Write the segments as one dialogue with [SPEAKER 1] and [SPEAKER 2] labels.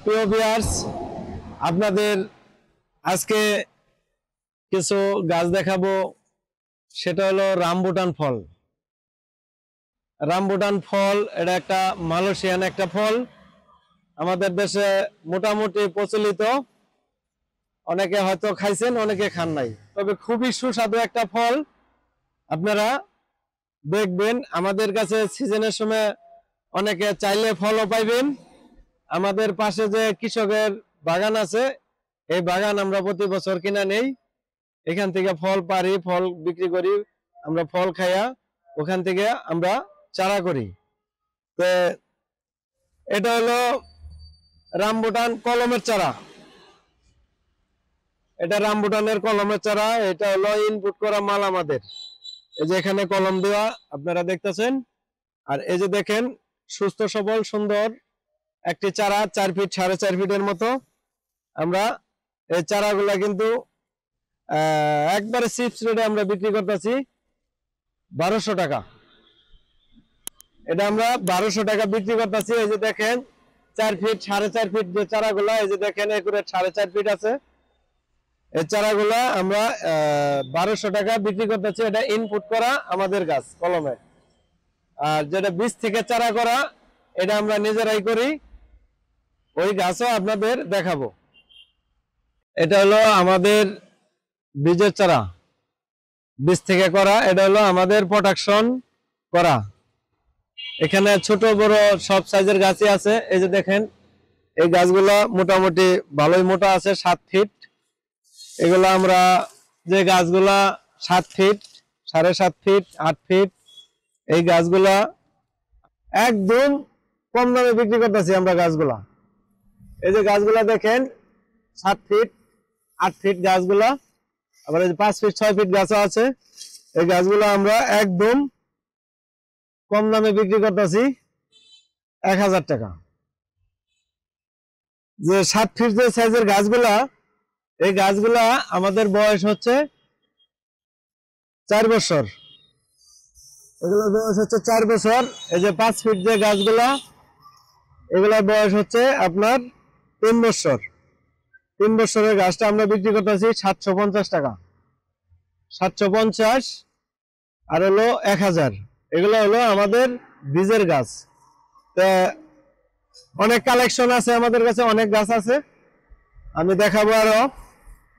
[SPEAKER 1] প্রিয় ভিউয়ার্স, আপনাদের আজকে কিছু গাছ দেখাবো। সেটা হলো রামবুটান ফল। রামবুটান ফল এটা একটা মালয়েশিয়ান একটা ফল, আমাদের দেশে মোটামুটি প্রচলিত। অনেকে হয়তো খাইছেন, অনেকে খান নাই, তবে খুবই সুস্বাদু একটা ফল। আপনারা দেখবেন আমাদের কাছে সিজনের সময় অনেকে চাইলে ফলও পাইবেন। আমাদের পাশে যে কৃষকের বাগান আছে, এই বাগান আমরা প্রতি বছর কিনা নেই। এখান থেকে ফল পারি, ফল বিক্রি করি, আমরা ফল খাইয়া ওখান থেকে আমরা চারা করি। তো এটা হলো রামবুটান কলমের চারা। এটা রামবুটানের কলমের চারা। এটা হলো ইনপুট করা মাল আমাদের। এই যে এখানে কলম দেওয়া আপনারা দেখতেছেন। আর এই যে দেখেন সুস্থ সবল সুন্দর একটি চারা, 4 ফিট 4.5 ফিটের মতো। আমরা এই চারাগুলা কিন্তু একবারে চিপস রেটে আমরা বিক্রি করতেছি 1200 টাকা। এটা আমরা 1200 টাকা বিক্রি করতেছি। এই যে দেখেন 4 ফিট 4.5 ফিট যে চারাগুলা, এই যে দেখেন একুরেট 4.5 ফিট আছে। এই চারাগুলা আমরা 1200 টাকা বিক্রি করতেছি। এটা ইনপুট করা আমাদের গাছ কলমে। আর যেটা বীজ থেকে চারা করা, এটা আমরা নিজেরাই করি। ওই গাছও আপনাদের দেখাবো। এটা হলো আমাদের বীজের চারা, বীজ থেকে করা। এটা হলো আমাদের প্রোডাকশন করা। এখানে ছোট বড় সব সাইজের গাছই আছে। এই যে দেখেন এই গাছগুলো মোটামুটি ভালোই মোটা আছে, 7 ফিট। এগুলো আমরা যে গাছগুলা 7 ফিট 7.5 ফিট 8 ফিট, এই গাছগুলা একদম কম দামে বিক্রি করতেছি আমরা গাছগুলা। এই যে গাছগুলা দেখেন 7 ফিট 8 ফিট গাছগুলা, আবার এই যে 5 ফিট 6 ফিট গাছও আছে। এই গাছগুলো আমরা একদম কম দামে বিক্রি করতেছি 1000 টাকা। যে 7 ফিট যে সাইজের গাছগুলা, এই গাছগুলা আমাদের বয়স হচ্ছে 4 বছর। এগুলোর বয়স হচ্ছে 4 বছর। এই যে 5 ফিট যে গাছগুলা, এগুলোর বয়স হচ্ছে আপনার 3 বছর। 3 বছরের গাছটা আমরা বিক্রি করতেছি 750 টাকা। 750 আর হলো 1000। এগুলো হলো আমাদের বীজের গাছ। তো অনেক কালেকশন আছে আমাদের কাছে, অনেক গাছ আছে, আমি দেখাবো আরো।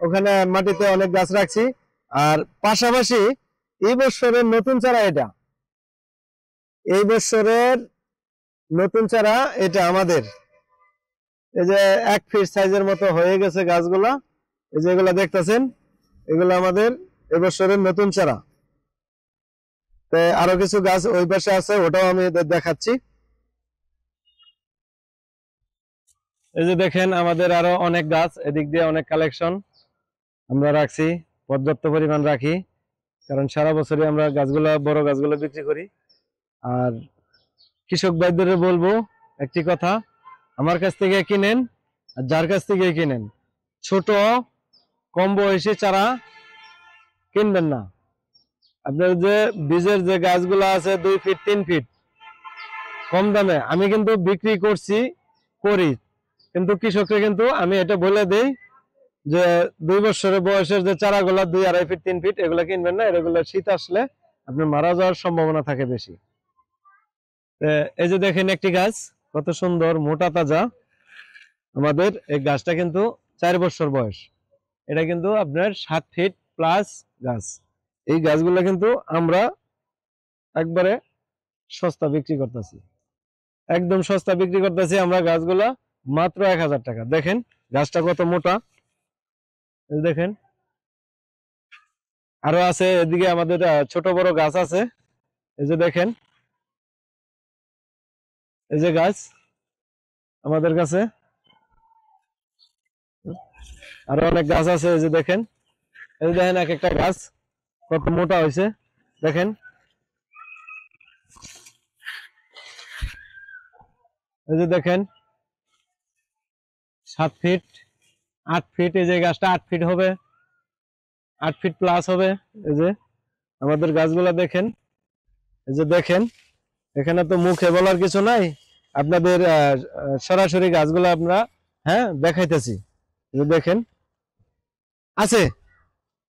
[SPEAKER 1] ওখানে মাটিতে অনেক গাছ রাখছি। আর পাশাপাশি এই বছরের নতুন চারা, এটা এই বছরের নতুন চারা, এটা আমাদের এই যে 1 ফিট সাইজের মতো হয়ে গেছে গাছগুলা। এই যে এগুলা দেখতেছেন, এগুলো আমাদের এবছরের নতুন চারা। আরো কিছু গাছ ওই পাশে আছে, ওটাও আমি দেখাচ্ছি। এই যে দেখেন আমাদের আরো অনেক গাছ, এদিক দিয়ে অনেক কালেকশন আমরা রাখছি, পর্যাপ্ত পরিমাণ রাখি, কারণ সারা বছরই আমরা গাছগুলা বড় গাছগুলো বিক্রি করি। আর কৃষক ভাইদের বলবো একটি কথা, আমার কাছ থেকে কিনেন আর যার কাছ থেকে কিনেন, ছোট কম বয়সী চারা কিনবেন না। আপনার যে বীজের যে গাছগুলো আছে 2 ফিট 3 ফিট কম দামে আমি কিন্তু বিক্রি করি, কিন্তু কৃষককে কিন্তু আমি এটা বলে দেই যে 2 বছরের বয়সের যে চারাগুলা 2.5 ফিট 3 ফিট এগুলো কিনবেন না। এগুলো শীত আসলে আপনার মারা যাওয়ার সম্ভাবনা থাকে বেশি। এই যে দেখেন একটি গাছ কত সুন্দর মোটা তাজা। আমাদের এই গাছটা কিন্তু 4 বছর বয়স। এটা কিন্তু আপনার 7 ফিট প্লাস গাছ। এই গাছগুলো কিন্তু আমরা একবারে সস্তা বিক্রি করতেছি, একদম সস্তা বিক্রি করতেছি আমরা গাছগুলা মাত্র 1000 টাকা। দেখেন গাছটা কত মোটা, দেখেন আরো আছে এদিকে আমাদের ছোট বড় গাছ আছে। এই যে দেখেন এই যে গাছ আমাদের কাছে আরো অনেক গাছ আছে। এই যে দেখেন, এই যে দেখেন এক একটা গাছ কত মোটা হয়েছে। দেখেন এই যে দেখেন 7 ফিট 8 ফিট, এই যে গাছটা 8 ফিট হবে, 8 ফিট প্লাস হবে। এই যে আমাদের গাছগুলা দেখেন, এই যে দেখেন, এখানে তো মুখে বলার কিছু নাই, আপনাদের সরাসরি গাছগুলো আমরা হ্যাঁ দেখাইতেছি। এই যে দেখেন, আছে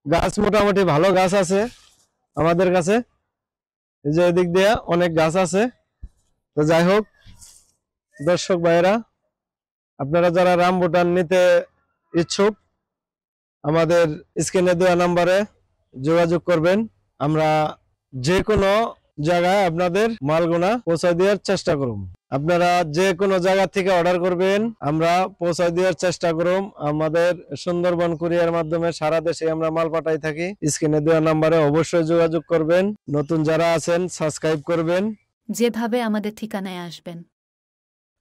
[SPEAKER 1] গাছ, মোটামুটি ভালো গাছ আছে আমাদের কাছে। এই যে এদিক দিয়ে অনেক গাছ আছে। তো যাই হোক দর্শক ভাইয়েরা, আপনারা যারা রামবুটান নিতে ইচ্ছুক আমাদের স্ক্রিনে দেওয়া নাম্বারে যোগাযোগ করবেন। আমরা যে কোনো জায়গায় আপনাদের মালগুনা পৌঁছে দেওয়ার চেষ্টা করব। আপনারা যে কোনো জায়গা থেকে অর্ডার করবেন, আমরা পৌঁছে দেওয়ার চেষ্টা করব। আমাদের সুন্দরবন কুরিয়ার মাধ্যমে সারা দেশে আমরা মাল পাঠাই থাকি। স্ক্রিনে দেওয়া নাম্বারে অবশ্যই যোগাযোগ করবেন। নতুন যারা আছেন সাবস্ক্রাইব করবেন।
[SPEAKER 2] যেভাবে আমাদের ঠিকানায় আসবেন।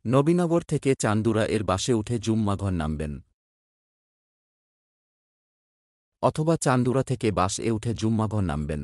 [SPEAKER 3] নবীনগর থেকে চান্দুরা এর বাসে উঠে জুম্মাঘর নামবেন, অথবা চান্দুরা থেকে বাস এ উঠে জুম্মাঘর নামবেন।